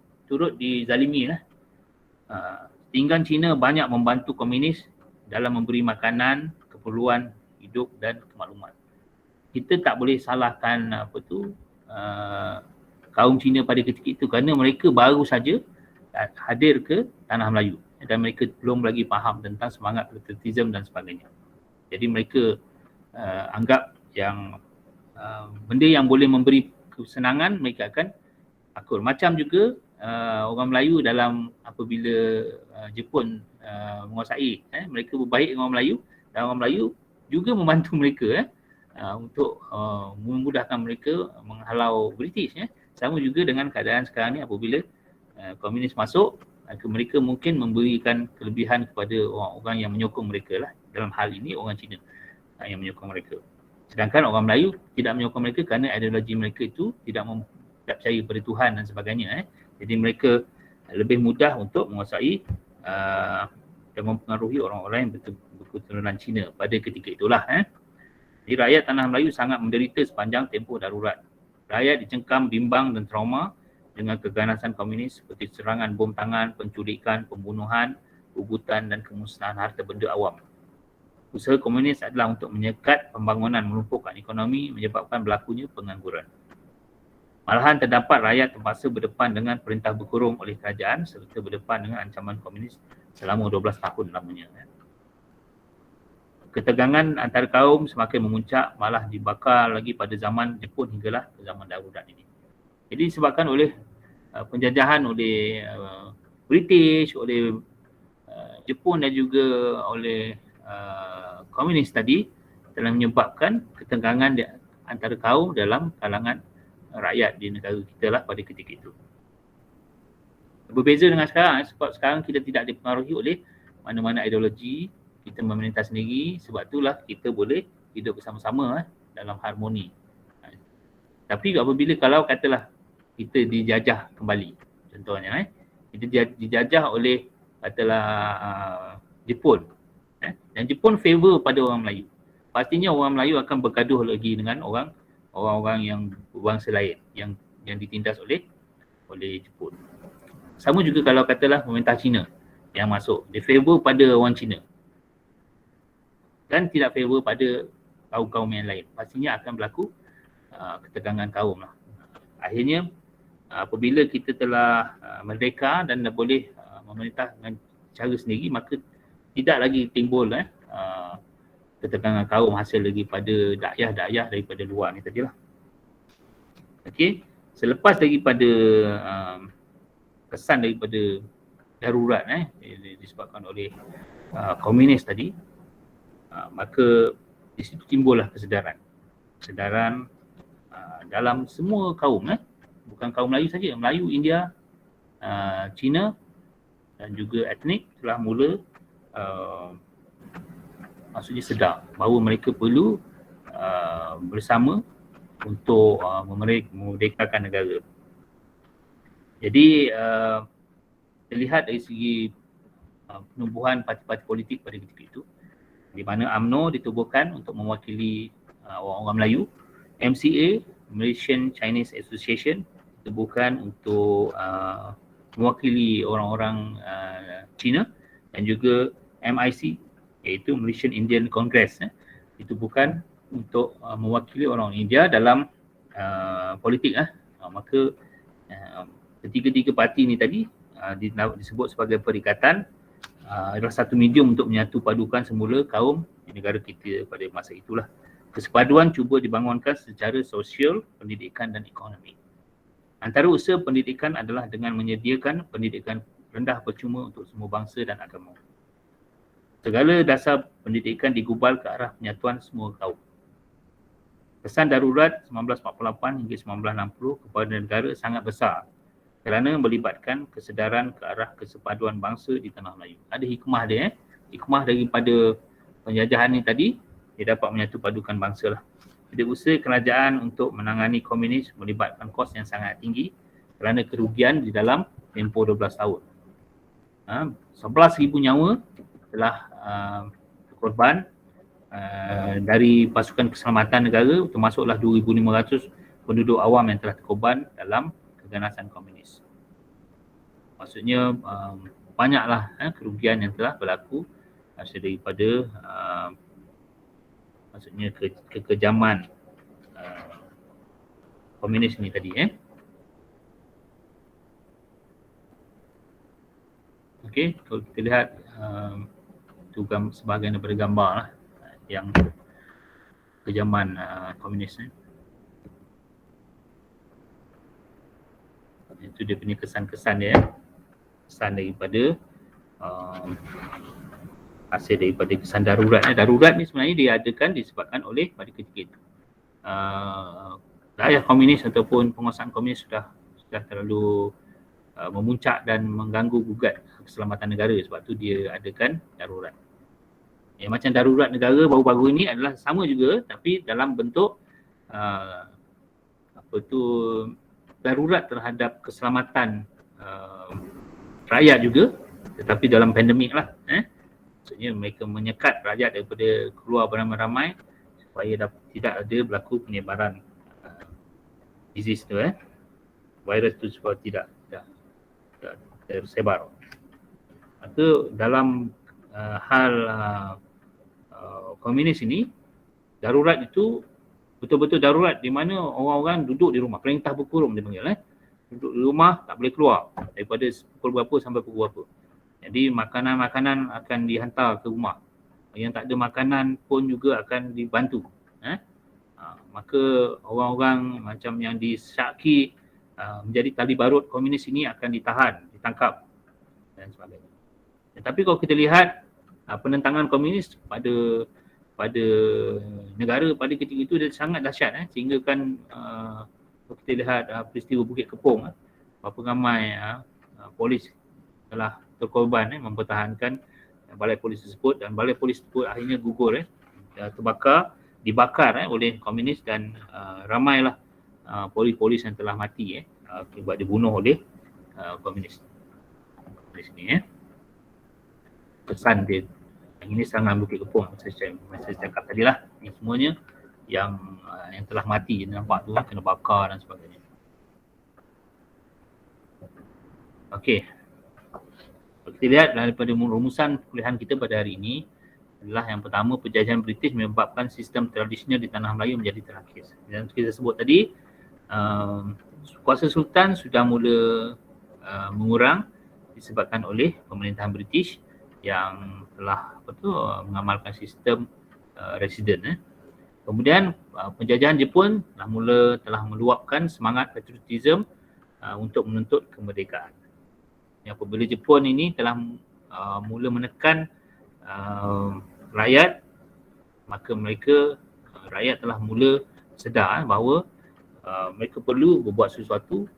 dizalimi. Tinggal Cina banyak membantu komunis dalam memberi makanan, keperluan hidup dan kemakluman. Kita tak boleh salahkan kaum Cina pada ketika itu kerana mereka baru saja hadir ke tanah Melayu dan mereka belum lagi faham tentang semangat patriotisme dan sebagainya. Jadi mereka anggap yang benda yang boleh memberi kesenangan mereka akan akur. Macam juga orang Melayu dalam apabila Jepun menguasai, mereka berbaik dengan orang Melayu dan orang Melayu juga membantu mereka untuk memudahkan mereka menghalau British. Sama juga dengan keadaan sekarang ni apabila komunis masuk, mereka mungkin memberikan kelebihan kepada orang-orang yang menyokong mereka lah. Dalam hal ini orang Cina yang menyokong mereka. Sedangkan orang Melayu tidak menyokong mereka kerana ideologi mereka itu tidak percaya pada Tuhan dan sebagainya. Jadi mereka lebih mudah untuk menguasai dan mempengaruhi orang-orang yang berketurunan Cina pada ketika itulah. Jadi rakyat tanah Melayu sangat menderita sepanjang tempoh darurat. Rakyat dicengkam, bimbang dan trauma dengan keganasan komunis seperti serangan bom tangan, penculikan, pembunuhan, hubutan dan kemusnahan harta benda awam. Usaha komunis adalah untuk menyekat pembangunan, melumpuhkan ekonomi, menyebabkan berlakunya pengangguran. Malahan terdapat rakyat terpaksa berdepan dengan perintah berkurung oleh kerajaan serta berdepan dengan ancaman komunis selama 12 tahun lamanya. Ketegangan antara kaum semakin memuncak, malah dibakar lagi pada zaman Jepun hinggalah ke zaman darurat ini. Jadi disebabkan oleh penjajahan oleh British, oleh Jepun dan juga oleh komunis tadi telah menyebabkan ketegangan antara kaum dalam kalangan rakyat di negara kita lah pada ketika itu. Berbeza dengan sekarang, sebab sekarang kita tidak dipengaruhi oleh mana-mana ideologi, kita memerintah sendiri, sebab itulah kita boleh hidup bersama-sama dalam harmoni. Tapi apabila kalau katalah kita dijajah kembali, contohnya kita dijajah oleh katalah Jepun, dan Jepun favor pada orang Melayu, pastinya orang Melayu akan bergaduh lagi dengan orang-orang yang berbangsa lain yang ditindas oleh Jepun. Sama juga kalau katalah pemerintah Cina yang masuk, dia favor pada orang Cina dan tidak favor pada kaum-kaum yang lain, pastinya akan berlaku ketegangan kaum lah. Akhirnya apabila kita telah merdeka dan boleh memerintah dengan cara sendiri, maka tidak lagi timbul ketegangan kaum hasil daripada dakyah-dakyah daripada luar ni tadilah. Okey, selepas daripada kesan daripada darurat disebabkan oleh komunis tadi, maka di situ timbullah kesedaran dalam semua kaum, bukan kaum Melayu saja, Melayu, India, Cina dan juga etnik telah mula maksudnya sedar bahawa mereka perlu bersama untuk memerdekakan negara. Jadi terlihat dari segi penubuhan parti-parti politik pada ketika itu, di mana UMNO ditubuhkan untuk mewakili orang-orang Melayu, MCA, Malaysian Chinese Association, ditubuhkan untuk mewakili orang-orang Cina, dan juga MIC iaitu Malaysian Indian Congress ditubuhkan untuk mewakili orang India dalam politik. Maka ketiga-tiga parti ni tadi disebut sebagai perikatan, adalah satu medium untuk menyatu padukan semula kaum di negara kita pada masa itulah. Kesepaduan cuba dibangunkan secara sosial, pendidikan dan ekonomi. Antara usaha pendidikan adalah dengan menyediakan pendidikan rendah percuma untuk semua bangsa dan agama. Segala dasar pendidikan digubal ke arah penyatuan semua kaum. Pesan darurat 1948 hingga 1960 kepada negara sangat besar kerana melibatkan kesedaran ke arah kesepaduan bangsa di tanah Melayu. Ada hikmah dia. Hikmah daripada penjajahan ni tadi, dia dapat menyatu padukan bangsa lah. Jadi usaha kerajaan untuk menangani komunis melibatkan kos yang sangat tinggi kerana kerugian di dalam tempoh 12 tahun. 11,000 nyawa telah korban dari pasukan keselamatan negara, termasuklah 2,500 penduduk awam yang telah terkorban dalam keganasan komunis. Maksudnya banyaklah kerugian yang telah berlaku daripada maksudnya kekejaman komunis ni tadi. Okey, kalau kita lihat itu sebahagian daripada gambar lah yang kejaman komunis ni. Itu dia punya kesan-kesan dia. Kesan daripada hasil daripada kesan darurat. Darurat ni sebenarnya diadakan disebabkan oleh pada ketika itu rakyat komunis ataupun penguasaan komunis sudah terlalu memuncak dan mengganggu gugat keselamatan negara, sebab tu dia adakan darurat. Macam darurat negara baru-baru ini adalah sama juga, tapi dalam bentuk darurat terhadap keselamatan rakyat juga, tetapi dalam pandemik lah. Maksudnya mereka menyekat rakyat daripada keluar beramai-ramai supaya tidak ada berlaku penyebaran disease tu, virus tu supaya tidak tersebar. Maka dalam hal komunis ini, darurat itu betul-betul darurat di mana orang-orang duduk di rumah, perintah berkurung dia panggil, duduk di rumah tak boleh keluar daripada pukul berapa sampai pukul berapa. Jadi makanan-makanan akan dihantar ke rumah. Yang tak ada makanan pun juga akan dibantu. Maka orang-orang macam yang disyaki menjadi tali barut komunis ini akan ditahan, ditangkap dan sebagainya. Tapi kalau kita lihat penentangan komunis pada negara pada ketika itu dia sangat dahsyat, sehingga kan kalau kita lihat peristiwa Bukit Kepong, berapa ramai polis telah terkorban mempertahankan balai polis tersebut, dan balai polis tersebut akhirnya gugur, dibakar oleh komunis, dan ramailah polis-polis yang telah mati akibat dibunuh oleh komunis. Di sini pesan dia ini serangan Bukit Kepong, saya cakap tadi lah, ini semuanya yang telah mati nampak tu kena bakar dan sebagainya. Okey. Kita lihat daripada rumusan kuliahan kita pada hari ini adalah yang pertama, penjajahan British menyebabkan sistem tradisional di tanah Melayu menjadi terakis. Dan kita sebut tadi, kuasa sultan sudah mula mengurang disebabkan oleh pemerintahan British yang telah mengamalkan sistem resident. Kemudian penjajahan Jepun telah meluapkan semangat patriotisme untuk menuntut kemerdekaan. Apabila Jepun ini telah mula menekan rakyat, maka rakyat telah mula sedar bahawa mereka perlu berbuat sesuatu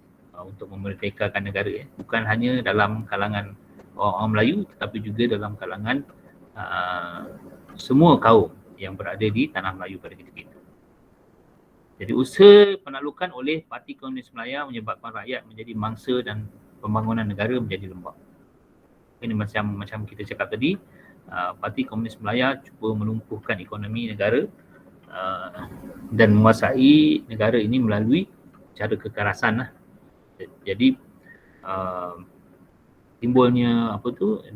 untuk memerdekakan negara, bukan hanya dalam kalangan orang Melayu tetapi juga dalam kalangan semua kaum yang berada di tanah Melayu pada ketika itu. Jadi usaha penaklukan oleh Parti Komunis Melaya menyebabkan rakyat menjadi mangsa dan pembangunan negara menjadi lemah. Ini macam kita cakap tadi, Parti Komunis Melaya cuba melumpuhkan ekonomi negara dan menguasai negara ini melalui cara kekerasan. Jadi timbulnya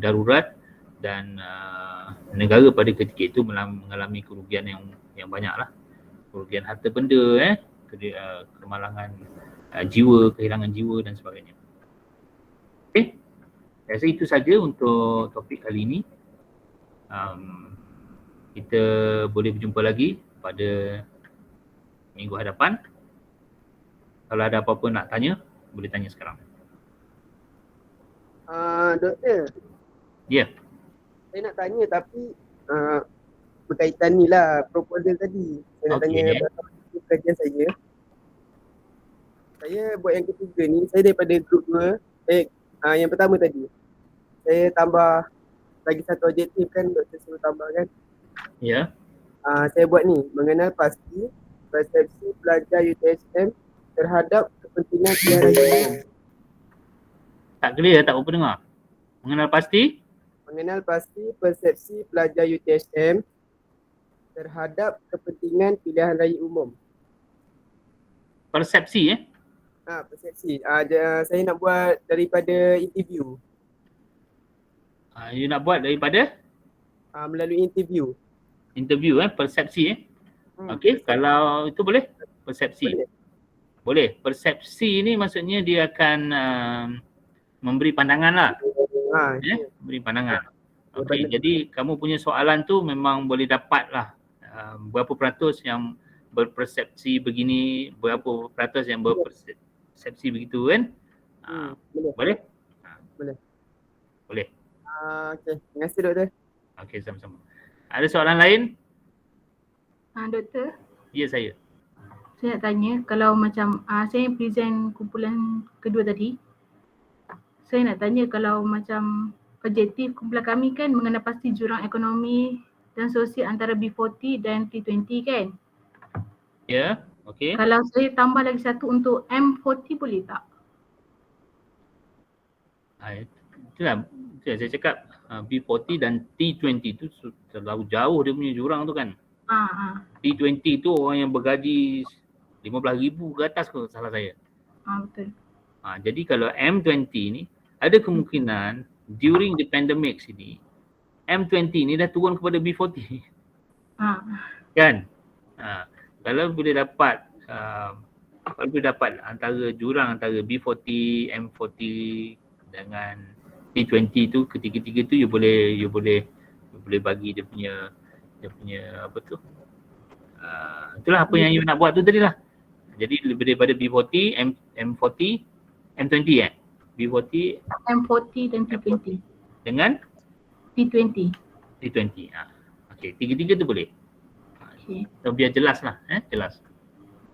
darurat, dan negara pada ketika itu mengalami kerugian yang banyaklah. Kerugian harta benda, kemalangan jiwa, kehilangan jiwa dan sebagainya. Okey, saya rasa itu saja untuk topik kali ini. Kita boleh berjumpa lagi pada minggu hadapan. Kalau ada apa-apa nak tanya, boleh tanya sekarang. Doktor, Ya. saya nak tanya tapi berkaitan ni lah proposal tadi. Saya nak tanya Okey. berapa kajian saya. Saya buat yang ketiga ni, saya daripada grup 2. Yang pertama tadi, saya tambah lagi satu objektif kan, doktor suruh tambah kan. Ya. Saya buat ni, mengenal pasti persepsi pelajar UTSM terhadap kepentingan pilihan raya umum. Tak clear, tak apa dengar. Mengenal pasti? Mengenal pasti persepsi pelajar UTSM terhadap kepentingan pilihan raya umum. Persepsi Persepsi. Saya nak buat daripada interview. You nak buat daripada? Melalui interview. Interview persepsi Okey, Persepsi. kalau itu boleh? Persepsi. Boleh. Boleh. Persepsi ni maksudnya dia akan memberi pandangan lah. Memberi pandangan. Okey, jadi kamu punya soalan tu memang boleh dapat lah berapa peratus yang berpersepsi begini, berapa peratus yang berpersepsi begitu kan? Boleh? Boleh. Boleh. Okey, terima kasih doktor. Okey, sama-sama. Ada soalan lain? Doktor? Ya, saya. Saya nak tanya, kalau macam saya present kumpulan kedua tadi, saya nak tanya kalau macam objektif kumpulan kami kan mengenal pasti jurang ekonomi dan sosial antara B40 dan T20 kan? Ya, okey. Kalau saya tambah lagi satu untuk M40 boleh tak? Itulah saya cakap B40 dan T20 tu terlalu jauh dia punya jurang tu kan. T20 tu orang yang bergaji 15,000 ke atas ke salah saya. Betul. Jadi kalau M20 ni ada kemungkinan during the pandemic sini M20 ni dah turun kepada B40. Kan? Kalau boleh dapat antara jurang antara B40, M40 dengan T20 tu, ketiga-tiga tu you boleh bagi dia punya apa tu? Itulah apa yang you nak buat tu tadi lah. Jadi lebih daripada B40, M40, M20 B40, M40 dan T20. Dengan? T20. Okey, tiga-tiga tu boleh. Okey. So, biar jelas lah, jelas.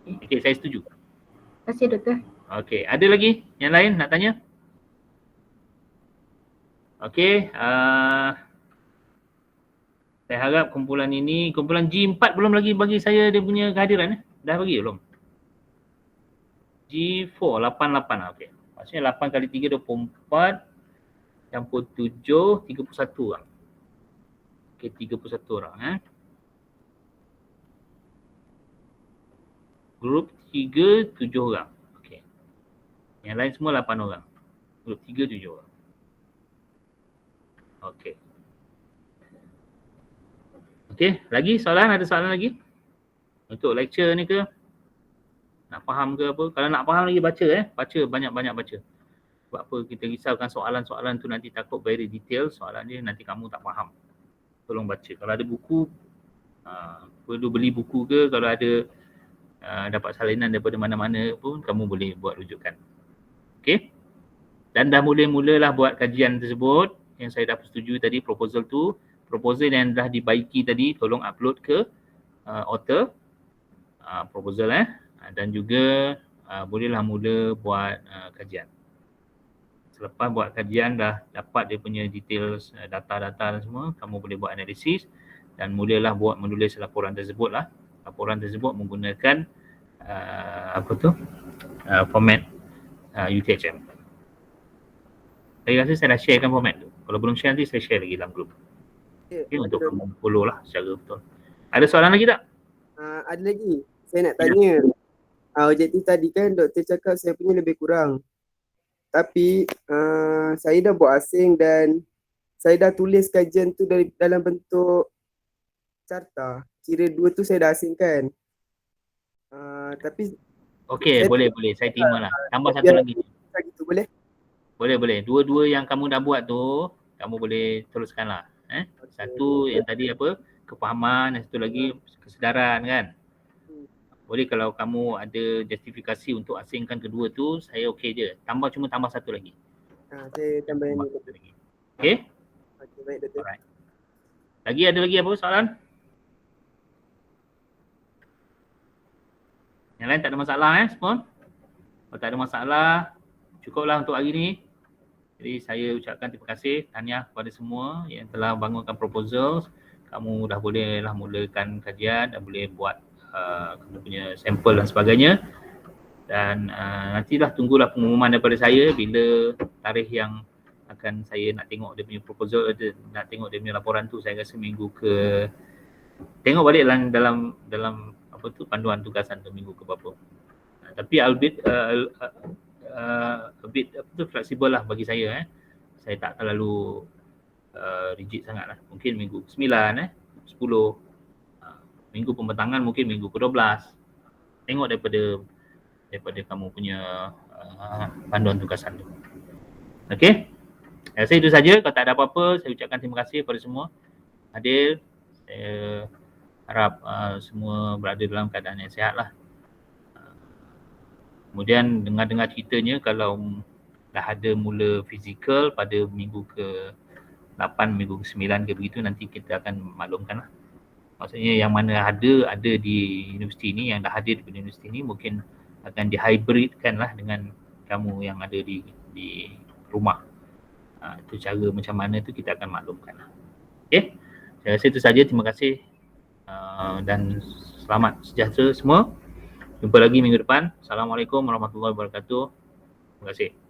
Okey, saya setuju. Terima kasih doktor. Okey, ada lagi yang lain nak tanya? Okey, saya harap kumpulan G4 belum lagi bagi saya dia punya kehadiran. Dah bagi belum? G4, 88 okey. Maksudnya 8 kali 3, 24 campur 7, 31 orang. Okey, 31 orang Grup 3, 7 orang. Okey. Yang lain semua 8 orang. Grup 3, 7 orang. Okey. Okey, lagi soalan? Ada soalan lagi? Untuk lecture ni ke? Nak faham ke apa? Kalau nak faham lagi baca baca banyak-banyak baca. Sebab apa kita risaukan soalan-soalan tu nanti takut very detail soalan dia nanti kamu tak faham. Tolong baca. Kalau ada buku perlu beli buku ke, kalau ada dapat salinan daripada mana-mana pun kamu boleh buat rujukan. Okey? Dan dah mulalah buat kajian tersebut yang saya dah persetujui tadi proposal tu. Proposal yang dah dibaiki tadi tolong upload ke author proposal dan juga bolehlah mula buat kajian. Selepas buat kajian dah dapat dia punya details data-data dan semua, kamu boleh buat analisis dan mulalah menulis laporan tersebut lah. Laporan tersebut menggunakan format UTHM. Saya rasa saya dah sharekan format tu. Kalau belum share nanti saya share lagi dalam group. Okay, untuk kamu follow lah secara betul. Ada soalan lagi tak? Ada lagi. Saya nak tanya. Objektif tadi kan doktor cakap saya punya lebih kurang. Tapi saya dah buat asing dan saya dah tulis kajian tu dalam bentuk carta. Kira 2 tu saya dah asingkan. Tapi okey, boleh. Saya terima lah. Tambah satu lagi. Gitu boleh? Boleh. Dua-dua yang kamu dah buat tu, kamu boleh teruskan lah. Satu yang tadi apa? Kefahaman, yang satu lagi kesedaran kan. Boleh kalau kamu ada justifikasi untuk asingkan kedua tu, saya okey je. Cuma tambah satu lagi. Saya tambah yang Tambah ni. satu lagi. Okey? Okey, baik Datuk. Alright. Ada lagi apa soalan? Yang lain tak ada masalah semua? Kalau tak ada masalah, cukuplah untuk hari ni. Jadi saya ucapkan terima kasih, tahniah kepada semua yang telah bangunkan proposal. Kamu dah bolehlah mulakan kajian dan boleh buat kamu punya sampel dan sebagainya. Dan nantilah tunggulah pengumuman daripada saya bila tarikh yang akan saya nak tengok dia punya proposal, nak tengok dia punya laporan tu. Saya rasa minggu ke, tengok balik dalam apa tu panduan tugasan tu minggu ke berapa. Tapi albeit a bit apa tu fleksibel lah bagi saya. Saya tak terlalu rigid sangat lah. Mungkin minggu ke-9, 10, minggu pembentangan mungkin minggu ke-12. Tengok daripada kamu punya panduan tugasan tu. Okey? Saya rasa itu saja. Kalau tak ada apa-apa, saya ucapkan terima kasih kepada semua hadir. Saya harap semua berada dalam keadaan yang sihat lah. Kemudian dengar ceritanya kalau dah ada mula fizikal pada minggu ke-8, minggu ke-9 ke begitu, nanti kita akan maklumkan lah. Maksudnya yang mana ada di universiti ni, yang dah hadir di universiti ni mungkin akan dihybridkan lah dengan kamu yang ada di rumah. Itu cara macam mana tu kita akan maklumkan lah. Okay, saya rasa itu saja. Terima kasih dan selamat sejahtera semua. Jumpa lagi minggu depan. Assalamualaikum warahmatullahi wabarakatuh. Terima kasih.